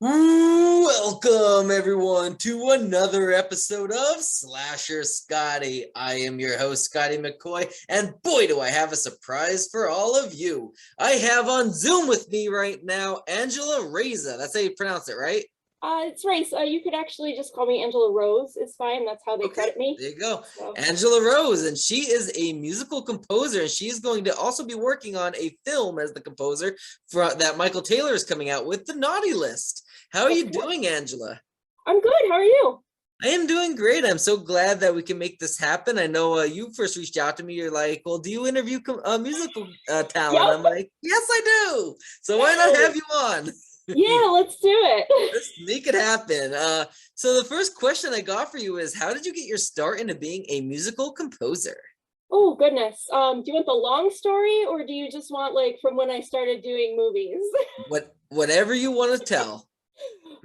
Welcome everyone to another episode of Slasher Scotty. I am your host, Scotty McCoy, and boy, do I have a surprise for all of you. I have on Zoom with me right now, Angela Rosa. That's how you pronounce it, right? It's Race. You could actually just call me Angela Rose. It's fine. That's how they credit me. There you go. So. Angela Rose, and she is a musical composer, and she's going to also be working on a film as the composer for that Michael Taylor is coming out with, The Naughty List. How are you doing, Angela? I'm good. How are you? I am doing great. I'm so glad that we can make this happen. I know you first reached out to me. You're like, well, do you interview musical talent? Yep. I'm like, yes, I do. So why not have you on? Yeah, let's do it. Let's make it happen. So the first question I got for you is, how did you get your start into being a musical composer? Oh, goodness. Do you want the long story, or do you just want like from when I started doing movies? Whatever you want to tell.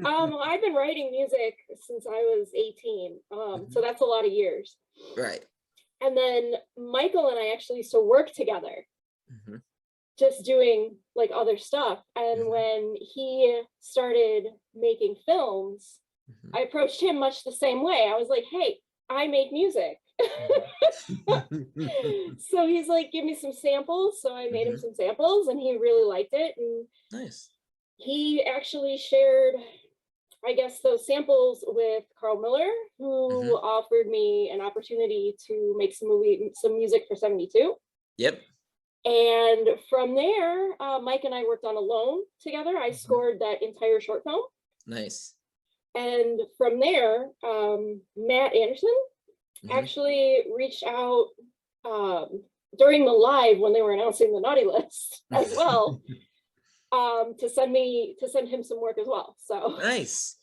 I've been writing music since I was 18. So that's a lot of years. Right. And then Michael and I actually used to work together, just doing like other stuff. And when he started making films, I approached him much the same way. I was like, hey, I make music. So he's like, give me some samples. So I made him some samples and he really liked it. And nice. He actually shared, I guess, those samples with Carl Miller, who offered me an opportunity to make some music for 72. Yep. And from there, Mike and I worked on Alone together. I scored that entire short film. Nice. And from there, Matt Anderson actually reached out during the live when they were announcing the Naughty List as well. To send him some work as well. So nice.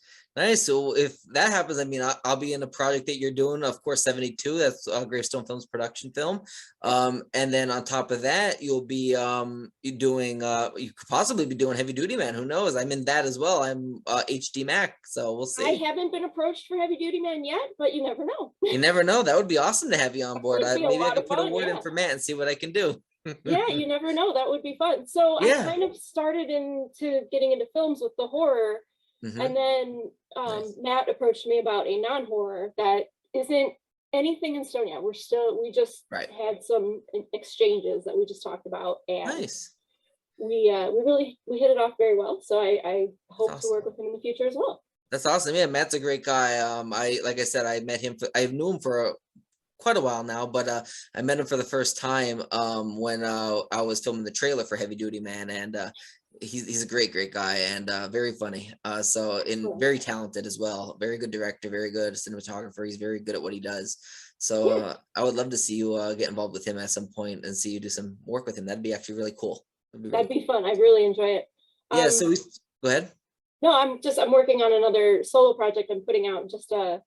So if that happens, I mean, I'll be in a project that you're doing, of course, 72. That's Gravestone Films production film. And then on top of that, you'll be doing you could possibly be doing Heavy Duty Man. Who knows? I'm in that as well. I'm HD Mac, so we'll see. I haven't been approached for Heavy Duty Man yet, but you never know. You never know. That would be awesome to have you on board. Maybe I could put a word in for Matt and see what I can do. Yeah, you never know. That would be fun. So I kind of started into getting into films with the horror. And then Matt approached me about a non-horror that isn't anything in stone yet. We just had some exchanges that we just talked about, and we hit it off very well. So I hope to work with him in the future as well. That's awesome. Yeah, Matt's a great guy. Like I said, I met him. I knew him for quite a while now, but I met him for the first time when I was filming the trailer for Heavy Duty Man, and he's a great guy and very funny, very talented as well. Very good director, very good cinematographer. He's very good at what he does. So I would love to see you get involved with him at some point and see you do some work with him. That'd be actually really cool. That'd be fun. I'd really enjoy it. Yeah, so go ahead. No, I'm working on another solo project. I'm putting out just a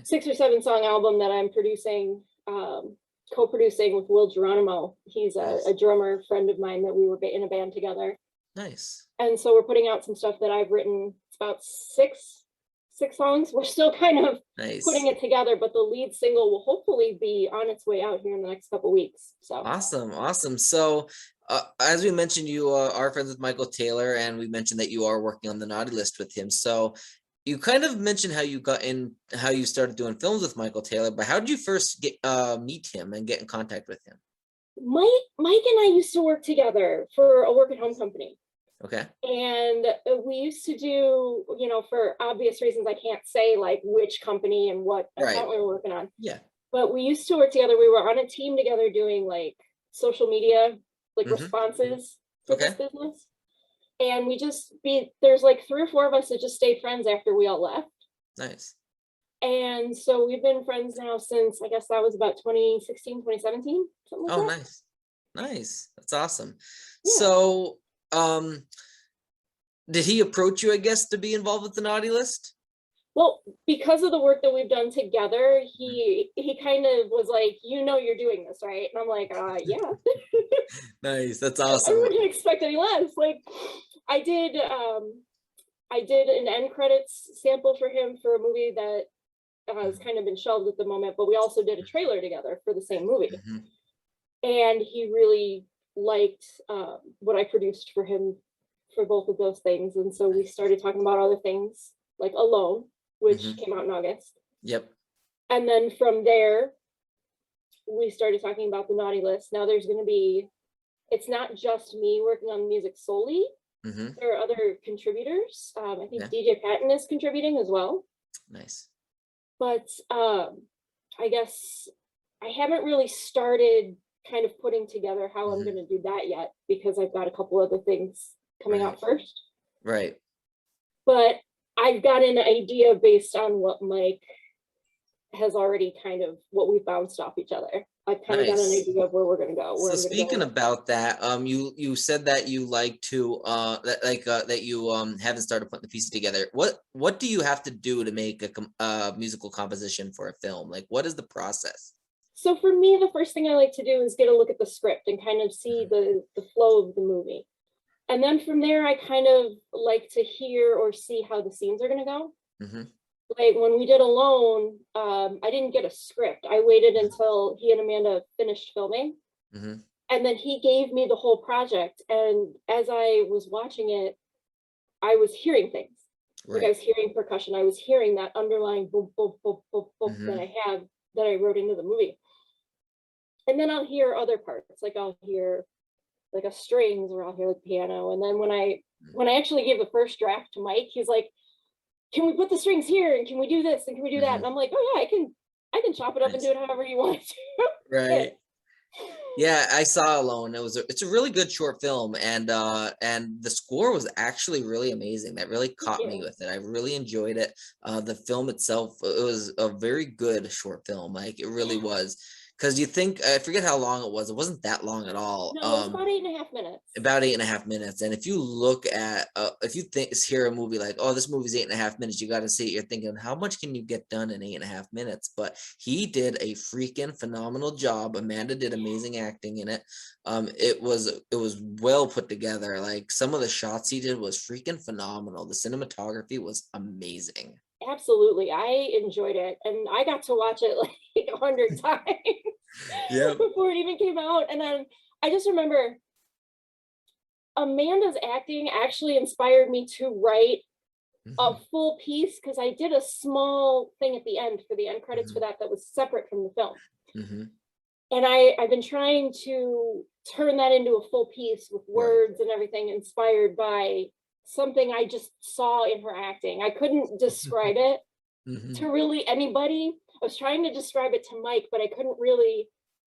6 or 7 song album that I'm producing, co-producing with Will Geronimo. He's a drummer friend of mine that we were in a band together. Nice. And so we're putting out some stuff that I've written. It's about six songs. We're still kind of putting it together, but the lead single will hopefully be on its way out here in the next couple of weeks. So awesome. So as we mentioned, you are friends with Michael Taylor, and we mentioned that you are working on the Naughty List with him. So you kind of mentioned how you started doing films with Michael Taylor, but how did you first meet him and get in contact with him? Mike and I used to work together for a work at home company. Okay. And we used to do, for obvious reasons, I can't say like which company and what account we were working on. Yeah. But we used to work together. We were on a team together doing like social media, like responses for this business. And there's like 3 or 4 of us that just stayed friends after we all left. Nice. And so we've been friends now since, I guess that was about 2016, 2017, something like that. Nice. That's awesome. Yeah. So, did he approach you, I guess, to be involved with the Naughty List? Well, because of the work that we've done together, he kind of was like, you're doing this, right? And I'm like, yeah. Nice. That's awesome. I wouldn't expect any less. Like, I did an end credits sample for him for a movie that has kind of been shelved at the moment, but we also did a trailer together for the same movie. And he really liked what I produced for him for both of those things. And so we started talking about other things like Alone, which came out in August. Yep. And then from there, we started talking about the naughty list. Now there's going to be, it's not just me working on music solely. There are other contributors. I think DJ Patton is contributing as well. Nice. But I guess I haven't really started kind of putting together how I'm going to do that yet, because I've got a couple other things coming out first. Right. But I've got an idea based on what Mike has already kind of, what we've bounced off each other. I've kind of got an idea of where we're going to go. So speaking about that, you said that you like to that you haven't started putting the pieces together. What do you have to do to make a musical composition for a film? Like, what is the process? So for me, the first thing I like to do is get a look at the script and kind of see the flow of the movie. And then from there, I kind of like to hear or see how the scenes are going to go. Like when we did Alone, I didn't get a script. I waited until he and Amanda finished filming. And then he gave me the whole project. And as I was watching it, I was hearing things. Like I was hearing percussion. I was hearing that underlying boom, boom, boom, boom, boom that I wrote into the movie. And then I'll hear other parts. Like I'll hear like a strings, or I'll hear like piano. And then when I actually gave the first draft to Mike, he's like, can we put the strings here, and can we do this, and can we do that? And I'm like, oh yeah, I can chop it up and do it however you want to. Right. Yeah, I saw Alone. It's a really good short film, and the score was actually really amazing. That really caught me with it. I really enjoyed it. The film itself, it was a very good short film. Like it really was. Because you think, I forget how long it was. It wasn't that long at all. No, it was about 8.5 minutes. About 8.5 minutes. And if you look at, if you hear a movie like, oh, this movie's 8.5 minutes, you got to see it. You're thinking, how much can you get done in 8.5 minutes? But he did a freaking phenomenal job. Amanda did amazing acting in it. It was well put together. Like some of the shots he did was freaking phenomenal. The cinematography was amazing. Absolutely. I enjoyed it. And I got to watch it like 100 times before it even came out. And then I just remember Amanda's acting actually inspired me to write a full piece, because I did a small thing at the end for the end credits for that was separate from the film. And I've been trying to turn that into a full piece with words and everything inspired by something I just saw in her acting. I couldn't describe it to really anybody. I was trying to describe it to Mike, but I couldn't really.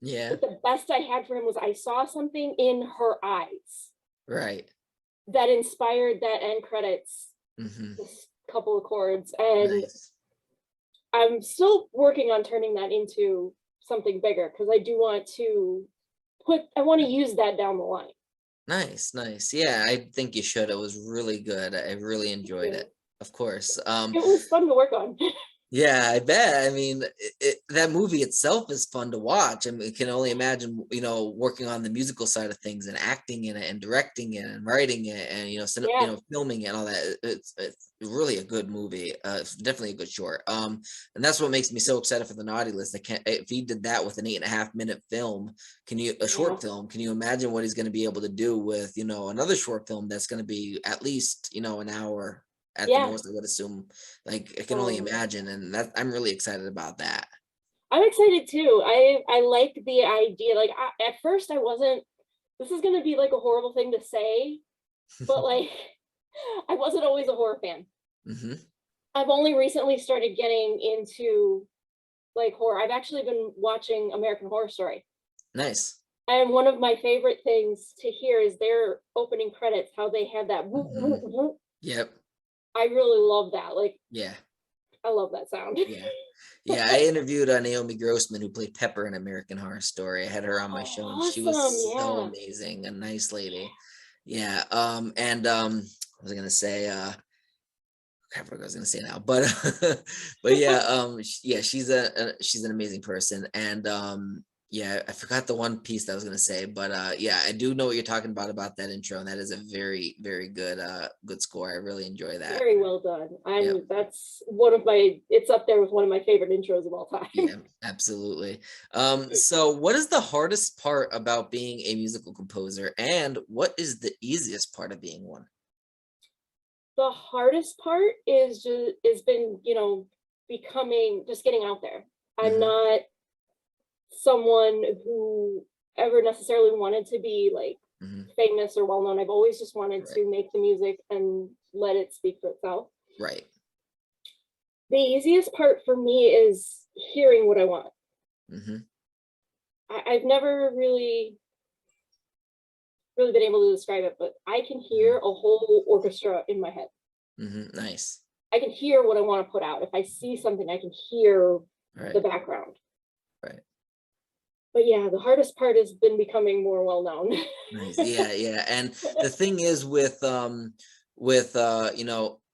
But the best I had for him was I saw something in her eyes. Right. That inspired that end credits, this couple of chords. And I'm still working on turning that into something bigger, because I do want to I want to use that down the line. Nice. Yeah, I think you should. It was really good. I really enjoyed it. Of course. It was fun to work on. Yeah, I bet. I mean, that movie itself is fun to watch. I mean, you can only imagine, working on the musical side of things and acting in it and directing it and writing it and, filming it and all that. It's really a good movie. It's definitely a good short. And that's what makes me so excited for the naughty list. If he did that with an 8.5 minute film, a short film, can you imagine what he's going to be able to do with, another short film that's going to be at least, an hour at the most, I would assume. Like I can only imagine, and I'm really excited about that. I'm excited too. I like the idea. Like at first I wasn't. This is gonna be like a horrible thing to say, but like I wasn't always a horror fan. I've only recently started getting into like horror. I've actually been watching American Horror Story. Nice. And one of my favorite things to hear is their opening credits. How they have that. Whoop, whoop, whoop. Yep. I really love that. Like, I love that sound. I interviewed Naomi Grossman, who played Pepper in American Horror Story. I had her on my show, and she was so amazing, a nice lady. What was I gonna say? Crap, what I was gonna say now, but she's an amazing person, and I forgot the one piece that I was gonna say, but I do know what you're talking about that intro, and that is a very, very good score. I really enjoy that. Very well done. That's it's up there with one of my favorite intros of all time. Yeah, absolutely. So what is the hardest part about being a musical composer, and what is the easiest part of being one? The hardest part is been, getting out there. I'm not someone who ever necessarily wanted to be like famous or well known. I've always just wanted to make the music and let it speak for itself. Right. The easiest part for me is hearing what I want. I've never really been able to describe it, but I can hear a whole orchestra in my head. Nice. I can hear what I want to put out. If I see something, I can hear the background. Right. But yeah, the hardest part has been becoming more well known. Nice. Yeah. And the thing is with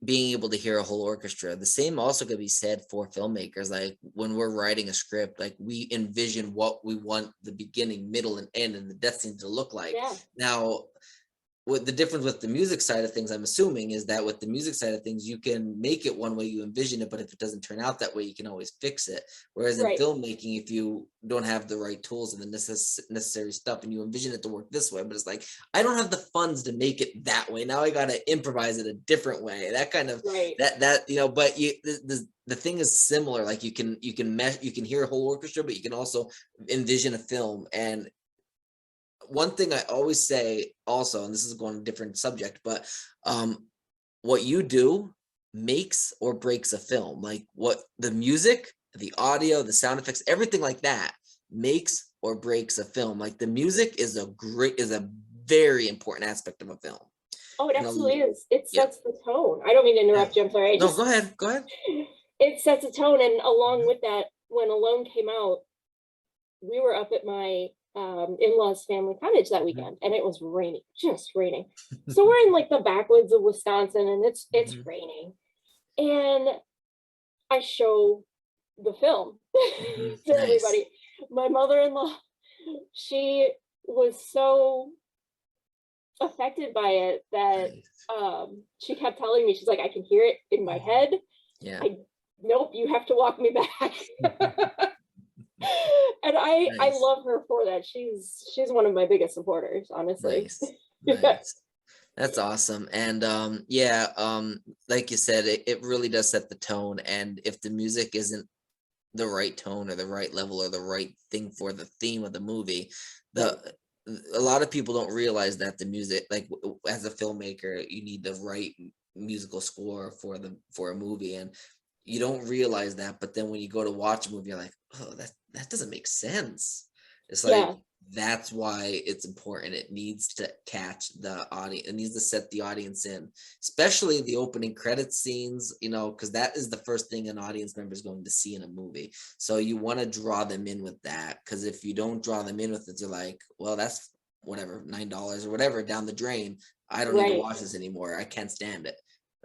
being able to hear a whole orchestra, the same also could be said for filmmakers. Like when we're writing a script, like we envision what we want the beginning, middle, and end and the death scene to look like. Yeah. Now, what the difference with the music side of things, I'm assuming, is that with the music side of things, you can make it one way you envision it, but if it doesn't turn out that way, you can always fix it. Whereas in filmmaking, if you don't have the right tools and the necessary stuff and you envision it to work this way, but it's like, I don't have the funds to make it that way. Now I got to improvise it a different way. That kind of, but the thing is similar. Like you can hear a whole orchestra, but you can also envision a film. And one thing I always say also, and this is going to a different subject, but what you do makes or breaks a film. Like what the music, the audio, the sound effects, everything like that makes or breaks a film. Like the music is a very important aspect of a film. Oh, it absolutely is. It sets the tone. I don't mean to interrupt you. I'm sorry. No, go ahead. It sets a tone. And along with that, when Alone came out, we were up at my in-laws family cottage that weekend, and it was raining, just raining. So we're in like the backwoods of Wisconsin, and it's raining, and I show the film to everybody. My mother-in-law, she was so affected by it that she kept telling me, she's like, I can hear it in my head. Nope, you have to walk me back. And I love her for that. She's one of my biggest supporters, honestly. Nice. That's awesome. And like you said, it really does set the tone. And if the music isn't the right tone or the right level or the right thing for the theme of the movie, a lot of people don't realize that the music, like as a filmmaker, you need the right musical score for a movie, and you don't realize that. But then when you go to watch a movie, you're like, oh, that doesn't make sense. It's like that's why it's important. It needs to catch the audience. It needs to set the audience in, especially the opening credits scenes, because that is the first thing an audience member is going to see in a movie. So you want to draw them in with that, because if you don't draw them in with it, they're like, well, that's whatever, $9 or whatever down the drain. I don't need to watch this anymore. I can't stand it.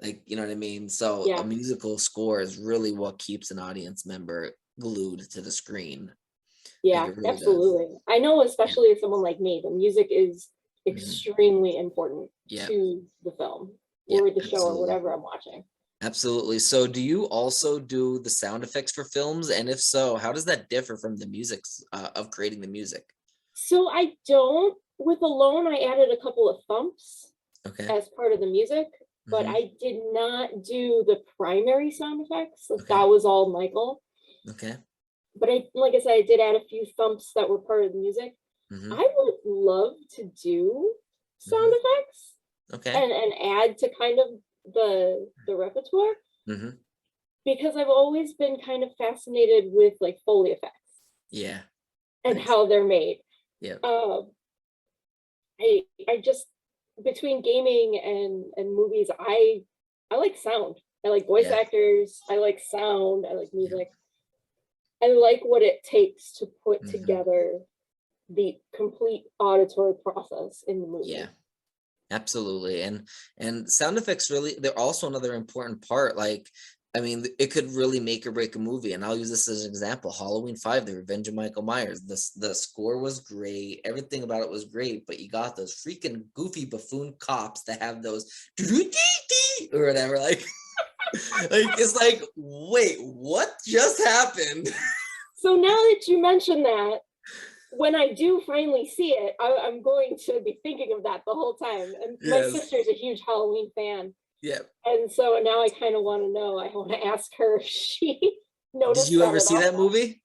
Like, you know what I mean? So a musical score is really what keeps an audience member glued to the screen. Yeah, really absolutely does. I know, especially as someone like me, the music is extremely important to the film or the show or whatever I'm watching. Absolutely. So do you also do the sound effects for films? And if so, how does that differ from the music of creating the music? So I don't. With Alone, I added a couple of thumps as part of the music, but I did not do the primary sound effects. Like that was all Michael. Okay. But like I said, I did add a few thumps that were part of the music. I would love to do sound effects and add to kind of the repertoire, because I've always been kind of fascinated with like Foley effects. Yeah. And how they're made. Yeah. I just, between gaming and movies, I like sound. I like voice actors. I like sound. I like music. I like what it takes to put together the complete auditory process in the movie. Yeah, absolutely. And sound effects really, they're also another important part. Like, I mean, it could really make or break a movie. And I'll use this as an example. Halloween 5, The Revenge of Michael Myers. The score was great. Everything about it was great. But you got those freaking goofy buffoon cops that have those or whatever. Like, it's like, wait, what just happened? So now that you mention that, when I do finally see it, I'm going to be thinking of that the whole time. And my sister's a huge Halloween fan. Yeah. And so now I kind of want to know. I want to ask her if she Did noticed you that ever at see that all. movie?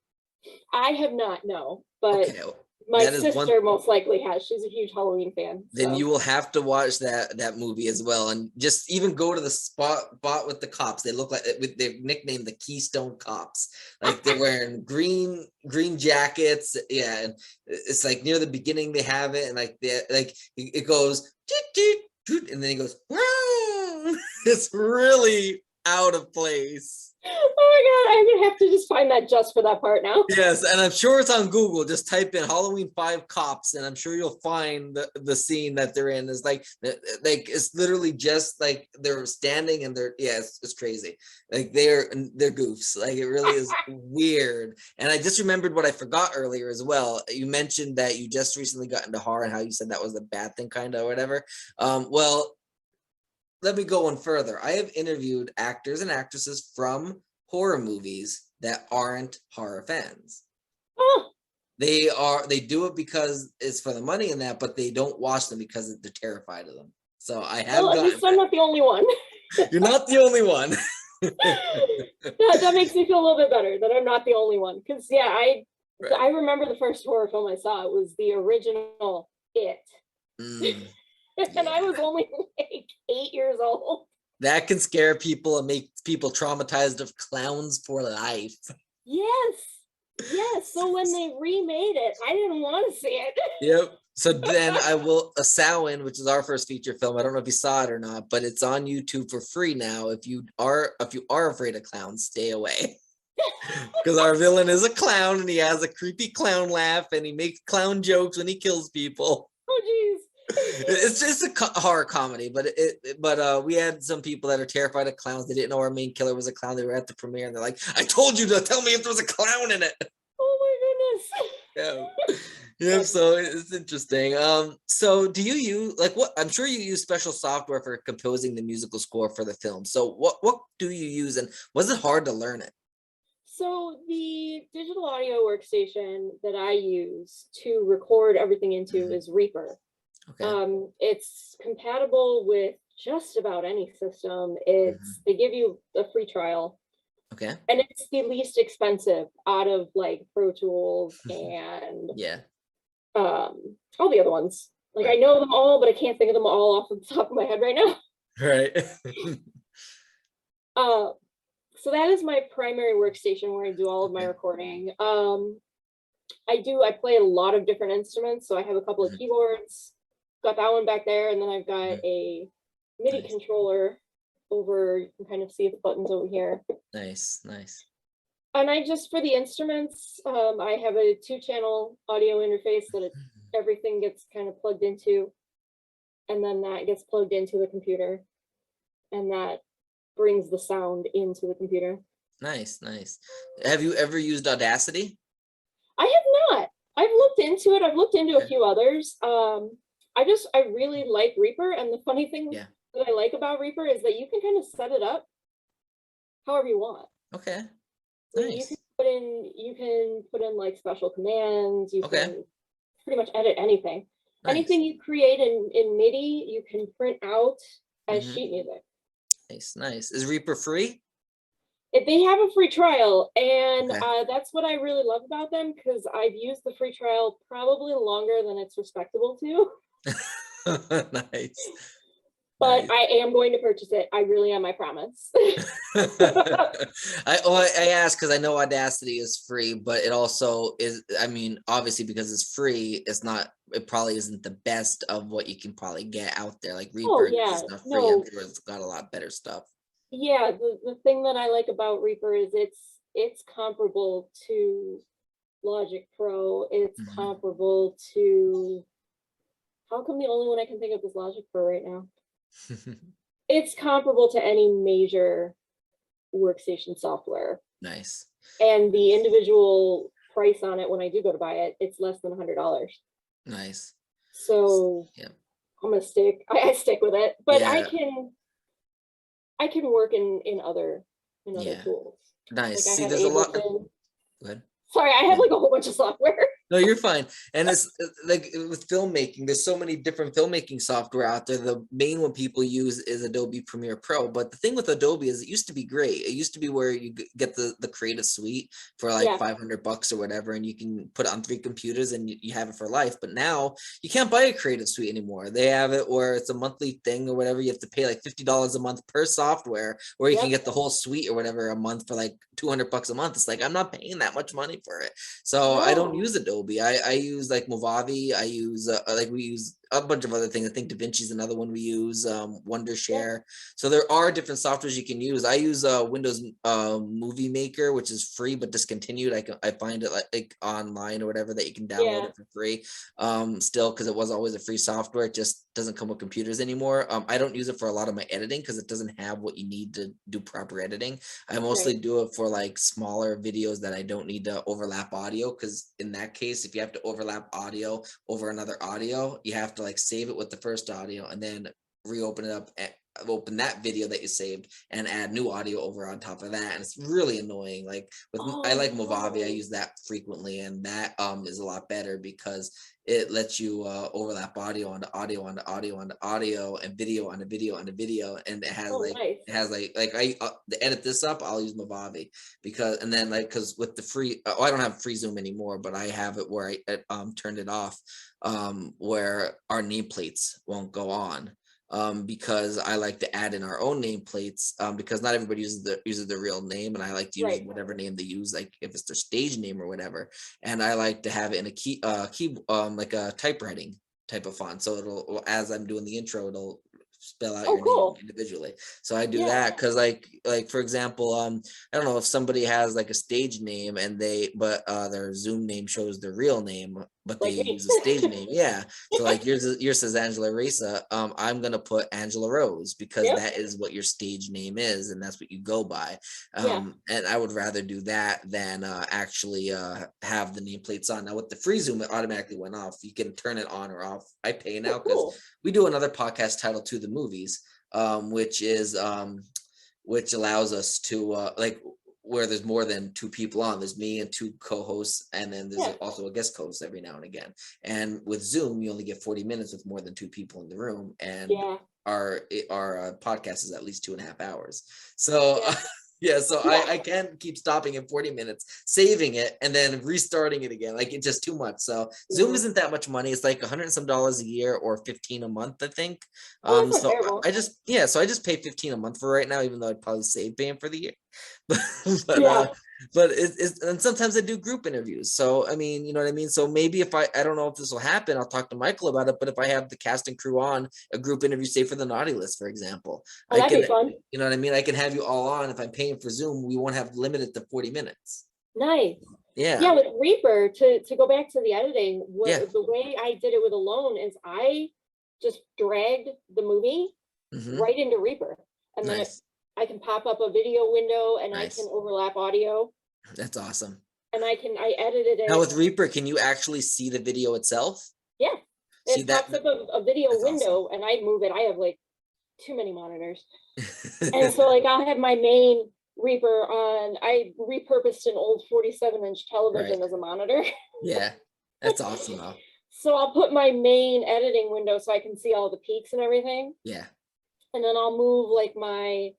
I have not, no, but Okay, my that is one. sister most likely has. She's a huge Halloween fan. Then So. you will have to watch that movie as well, and just even go to the spot with the cops. They look like they've nicknamed the Keystone Cops. Like they're wearing green jackets. Yeah, and it's like near the beginning they have it, and like it goes toot, toot, toot, and then he goes. It's really out of place. Oh my god, I'm gonna have to just find that just for that part now. Yes, and I'm sure it's on Google. Just type in Halloween 5 cops, and I'm sure you'll find the scene that they're in. Is like it's literally just like they're standing and it's crazy. Like they're goofs. Like it really is weird. And I just remembered what I forgot earlier as well. You mentioned that you just recently got into horror and how you said that was a bad thing, kind of, or whatever. Well, let me go one further. I have interviewed actors and actresses from horror movies that aren't horror fans. Oh. They do it because it's for the money and that, but they don't watch them because they're terrified of them. So I have. Well, at least I'm not the only one. You're not the only one. that makes me feel a little bit better that I'm not the only one. Because I remember the first horror film I saw. It was the original It. And I was only like 8 years old. That can scare people and make people traumatized of clowns for life. Yes. So when they remade it, I didn't want to see it. Yep. So then I will Samhain, which is our first feature film. I don't know if you saw it or not, but it's on YouTube for free now. If you are afraid of clowns, stay away. Because our villain is a clown and he has a creepy clown laugh and he makes clown jokes when he kills people. Oh geez. It's just a horror comedy, but we had some people that are terrified of clowns. They didn't know our main killer was a clown. They were at the premiere and they're like, "I told you to tell me if there was a clown in it." Oh my goodness. Yeah. So it's interesting. So do you use what? I'm sure you use special software for composing the musical score for the film. So what do you use, and was it hard to learn it? So the digital audio workstation that I use to record everything into is Reaper. Okay. It's compatible with just about any system. They give you a free trial. Okay. And it's the least expensive out of like Pro Tools and all the other ones. Like I know them all, but I can't think of them all off the top of my head right now. Right. So that is my primary workstation where I do all of my recording. I play a lot of different instruments. So I have a couple of keyboards. Got that one back there, and then I've got a MIDI controller over. You can kind of see the buttons over here. Nice. And I just, for the instruments, I have a 2-channel audio interface that everything gets kind of plugged into, and then that gets plugged into the computer, and that brings the sound into the computer. Nice. Have you ever used Audacity? I have not. I've looked into it. I've looked into a few others. I really like Reaper, and the funny thing that I like about Reaper is that you can kind of set it up however you want. Okay. Nice. You can put in like special commands. You can pretty much edit anything. Nice. Anything you create in MIDI, you can print out as sheet music. Nice. Is Reaper free? They have a free trial, and that's what I really love about them, because I've used the free trial probably longer than it's respectable to. Nice. But I am going to purchase it. I really am, I promise. I asked because I know Audacity is free, but it also is, I mean, obviously because it's free, it probably isn't the best of what you can probably get out there. Like Reaper is not free. I'm sure it's got a lot better stuff. Yeah, the thing that I like about Reaper is it's comparable to Logic Pro. It's comparable to, how come the only one I can think of is Logic Pro right now? It's comparable to any major workstation software. Nice. And the individual price on it, when I do go to buy it, it's less than $100. Nice. So I'm gonna stick. I stick with it, but I can work in other tools. Nice. Like see, there's a lot. Go ahead. Sorry, I have like a whole bunch of software. No, you're fine. And it's like with filmmaking, there's so many different filmmaking software out there. The main one people use is Adobe Premiere Pro. But the thing with Adobe is it used to be great. It used to be where you get the creative suite for like $500 or whatever, and you can put it on 3 computers and you have it for life. But now you can't buy a creative suite anymore. They have it where it's a monthly thing or whatever. You have to pay like $50 a month per software, or you can get the whole suite or whatever a month for like $200 a month. It's like, I'm not paying that much money for it. So I don't use Adobe. I use like Movavi. I use like we use a bunch of other things. I think DaVinci is another one we use. Wondershare. So there are different softwares you can use. I use Windows Movie Maker, which is free but discontinued. I find it like online or whatever that you can download it for free. Still, because it was always a free software. It just doesn't come with computers anymore. I don't use it for a lot of my editing because it doesn't have what you need to do proper editing. I mostly do it for like smaller videos that I don't need to overlap audio, because in that case, if you have to overlap audio over another audio, you have to like save it with the first audio and then reopen it up, open that video that you saved and add new audio over on top of that, and it's really annoying. Like with I like Movavi. I use that frequently, and that is a lot better because it lets you overlap audio onto audio onto audio onto audio and video onto video onto video, and it has it has like I to edit this up, I'll use Movavi because, and then like because with the free I don't have free Zoom anymore, but I have it where I turned it off where our nameplates won't go on. Because I like to add in our own nameplates, because not everybody uses the real name, and I like to use whatever name they use, like if it's their stage name or whatever. And I like to have it in a key like a typewriting type of font, so it'll, as I'm doing the intro, it'll spell out your name individually. So I do that because like for example, I don't know if somebody has like a stage name and but their Zoom name shows their real name, but they use a stage name. So like yours says Angela Rosa. I'm gonna put Angela Rose because that is what your stage name is, and that's what you go by. And I would rather do that than actually have the nameplates on. Now with the free Zoom, it automatically went off. You can turn it on or off. I pay now because we do another podcast titled To the Movies, which allows us to like where there's more than 2 people on. There's me and 2 co-hosts, and then there's also a guest co-host every now and again. And with Zoom, you only get 40 minutes with more than 2 people in the room, and our podcast is at least 2.5 hours. So so I can't keep stopping at 40 minutes, saving it, and then restarting it again. Like it's just too much. So Zoom isn't that much money. It's like $100 and some a year or 15 a month, I think. So I just pay 15 a month for right now, even though I'd probably save paying for the year. But it's and sometimes I do group interviews. So I mean, you know what I mean? So maybe if I don't know if this will happen, I'll talk to Michael about it. But if I have the cast and crew on a group interview, say for the Naughty List, for example, that'd be fun. You know what I mean? I can have you all on. If I'm paying for Zoom, we won't have limited to 40 minutes. Nice. Yeah, with Reaper, to go back to the editing, the way I did it with Alone is I just dragged the movie right into Reaper, and then I can pop up a video window, and I can overlap audio. That's awesome. And I edited it. Now with Reaper, can you actually see the video itself? Yeah. It pops up a video window, and I move it. I have like too many monitors. And so like I'll have my main Reaper on. I repurposed an old 47-inch television as a monitor. Yeah. That's awesome though. So I'll put my main editing window so I can see all the peaks and everything. Yeah. And then I'll move like my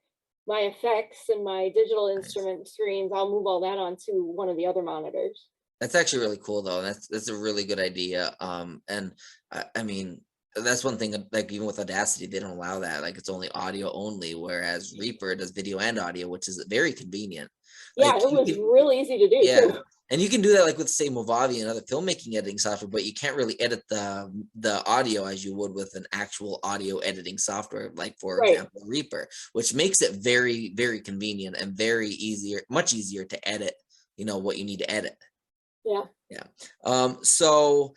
effects and my digital instrument screens. I'll move all that onto one of the other monitors. That's actually really cool though. That's a really good idea. And I mean, that's one thing, like even with Audacity, they don't allow that. Like it's only audio only, whereas Reaper does video and audio, which is very convenient. Yeah, it was really easy to do. Yeah. Too. And you can do that like with say Movavi and other filmmaking editing software, but you can't really edit the audio as you would with an actual audio editing software, like for example, Reaper, which makes it very, very convenient and much easier to edit, you know, what you need to edit. Yeah. Yeah. So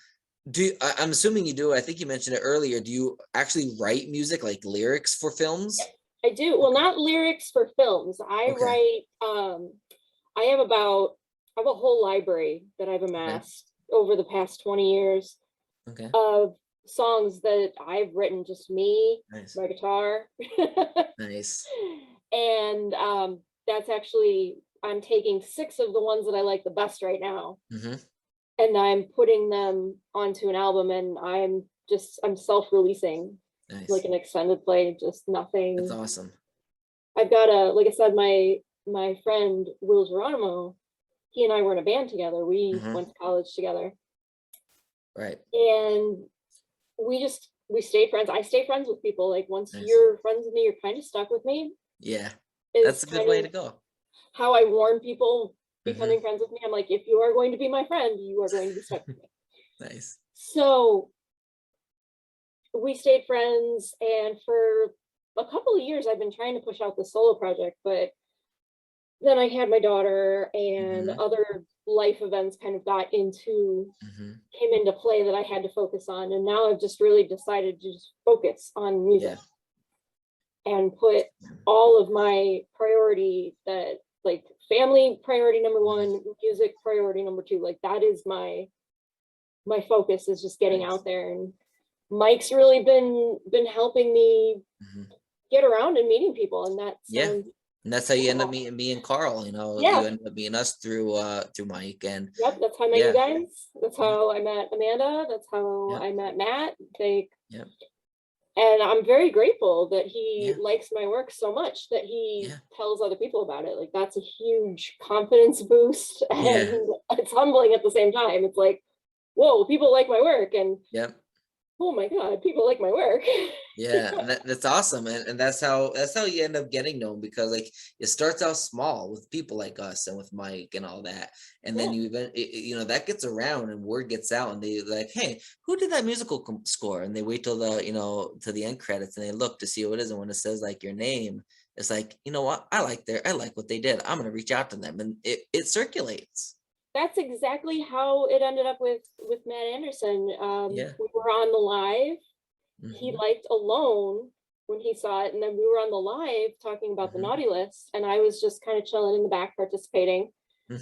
I'm assuming you do, I think you mentioned it earlier, do you actually write music, like lyrics for films? I do. Well, not lyrics for films. I write, I have a whole library that I've amassed over the past 20 years of songs that I've written, just me, my guitar. Nice. And that's actually, I'm taking 6 of the ones that I like the best right now. and I'm putting them onto an album, and I'm self-releasing like an extended play, just nothing. That's awesome. I've got like I said, my friend Will Geronimo, he and I were in a band together. We went to college together. Right. And we stay friends. I stay friends with people. Like once you're friends with me, you're kind of stuck with me. Yeah. That's a good way to go. How I warn people becoming friends with me. I'm like, if you are going to be my friend, you are going to be stuck with me. Nice. So we stayed friends, and for a couple of years I've been trying to push out the solo project, but then I had my daughter, and other life events kind of came into play that I had to focus on. And now I've just really decided to just focus on music and put all of my priority, that like family priority number one, music priority number two. Like that is my focus, is just getting out there. And Mike's really been helping me get around and meeting people, and that's and that's how you end up meeting me and Carl. You end up meeting us through Mike. And that's how I met you guys. That's how I met Amanda. That's how I met Matt. And I'm very grateful that he likes my work so much that he tells other people about it. Like that's a huge confidence boost, and it's humbling at the same time. It's like, whoa, people like my work, and oh my God, people like my work. And that's awesome. And that's how you end up getting known, because like it starts out small with people like us and with Mike and all that. And then that gets around and word gets out, and they like, hey, who did that musical score? And they wait till to the end credits, and they look to see who it is. And when it says like your name, it's like, you know what? I like what they did. I'm going to reach out to them, and it circulates. That's exactly how it ended up with Matt Anderson. We were on the live. He liked Alone when he saw it, and then we were on the live talking about the Naughty List, and I was just kind of chilling in the back, participating,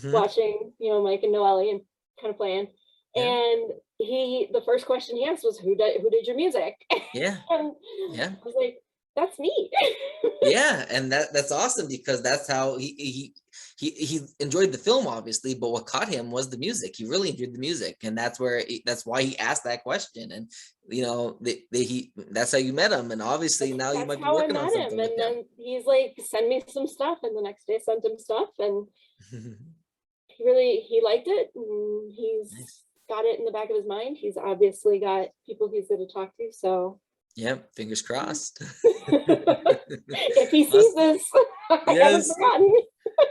watching, Mike and Noelle and kind of playing. And the first question he asked was, "Who did your music?" And I was like, "That's me." And that's awesome, because that's how he enjoyed the film, obviously, but what caught him was the music. He really enjoyed the music, and that's why he asked that question. And that's how you met him, and obviously now you might be working on something with him. And then he's like, "Send me some stuff," and the next day sent him stuff, and he liked it, and he's got it in the back of his mind. He's obviously got people he's going to talk to, so fingers crossed. If he sees this, I haven't forgotten.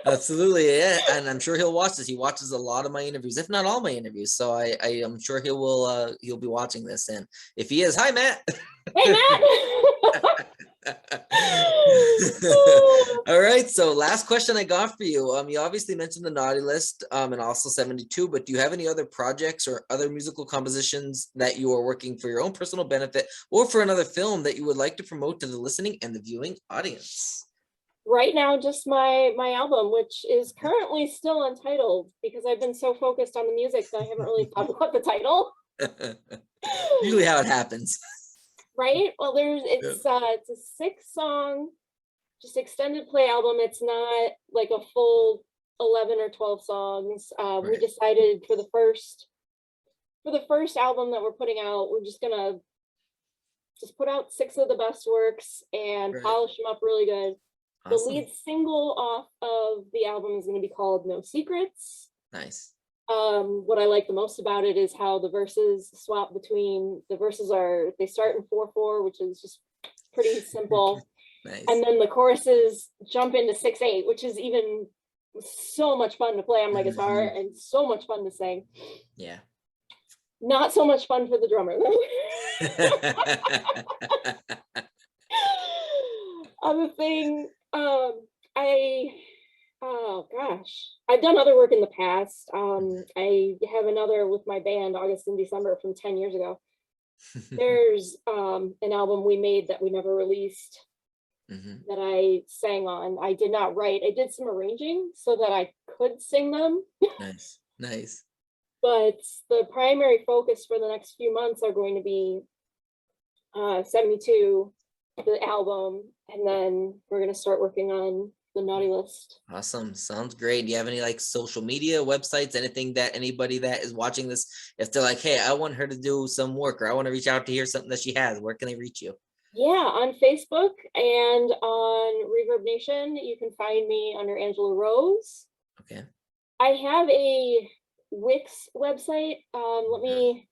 Absolutely, and I'm sure he'll watch this. He watches a lot of my interviews, if not all my interviews. So I am sure he'll be watching this. And if he is, hi Matt. Hey Matt. All right. So last question I got for you. You obviously mentioned the Naughty List, and also 72. But do you have any other projects or other musical compositions that you are working for your own personal benefit, or for another film that you would like to promote to the listening and the viewing audience? Right now, just my album, which is currently still untitled, because I've been so focused on the music that I haven't really thought about the title. Usually how it happens. Right? Well, it's a 6-song, just extended play album. It's not like a full 11 or 12 songs. We decided for the first album that we're putting out, we're just gonna put out 6 of the best works and polish them up really good. Awesome. The lead single off of the album is going to be called No Secrets. Nice. What I like the most about it is how the verses swap between, they start in 4/4, which is just pretty simple. Nice. And then the choruses jump into 6/8, which is even so much fun to play on my guitar and so much fun to sing. Yeah. Not so much fun for the drummer. Other thing, I've done other work in the past. I have another with my band, August and December, from 10 years ago. There's an album we made that we never released, that I sang on. I did not write. I did some arranging so that I could sing them. Nice. But the primary focus for the next few months are going to be 72, the album, and then we're going to start working on the naughty list. Awesome. Sounds great. Do you have any like social media websites, anything that anybody that is watching this, if they're like, hey, I want her to do some work, or I want to reach out to hear something that she has, where can they reach you? Yeah, on Facebook and on Reverb Nation, you can find me under Angela Rose. Okay. I have a Wix website. Let me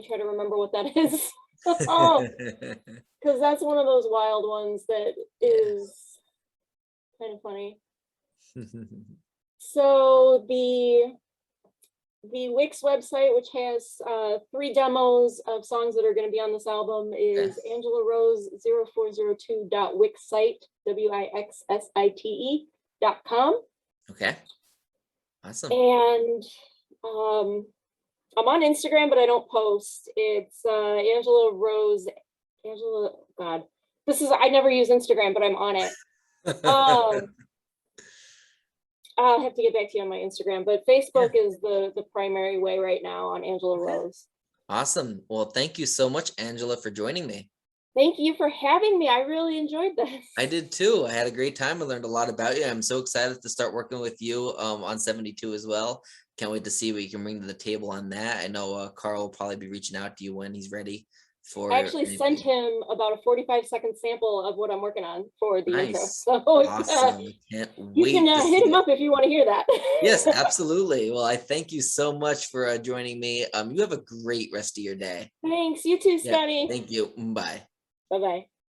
try to remember what that is. Because that's one of those wild ones that is kind of funny. So the Wix website, which has 3 demos of songs that are going to be on this album, is Angela Rose 0402.wixsite, WIXSITE.com. Okay. Awesome. And I'm on Instagram, but I don't post. It's Angela Rose. God, I never use Instagram, but I'm on it. I'll have to get back to you on my Instagram, but Facebook is the primary way right now on Angela Rose. Awesome. Well, thank you so much, Angela, for joining me. Thank you for having me. I really enjoyed this. I did too. I had a great time. I learned a lot about you. I'm so excited to start working with you on 72 as well. Can't wait to see what you can bring to the table on that. I know Carl will probably be reaching out to you when he's ready. I actually sent him about a 45-second sample of what I'm working on for the intro. So awesome. Can't you can hit him up if you want to hear that. Yes, absolutely. Well, I thank you so much for joining me. You have a great rest of your day. Thanks. You too, Scotty. Thank you. Bye. Bye-bye.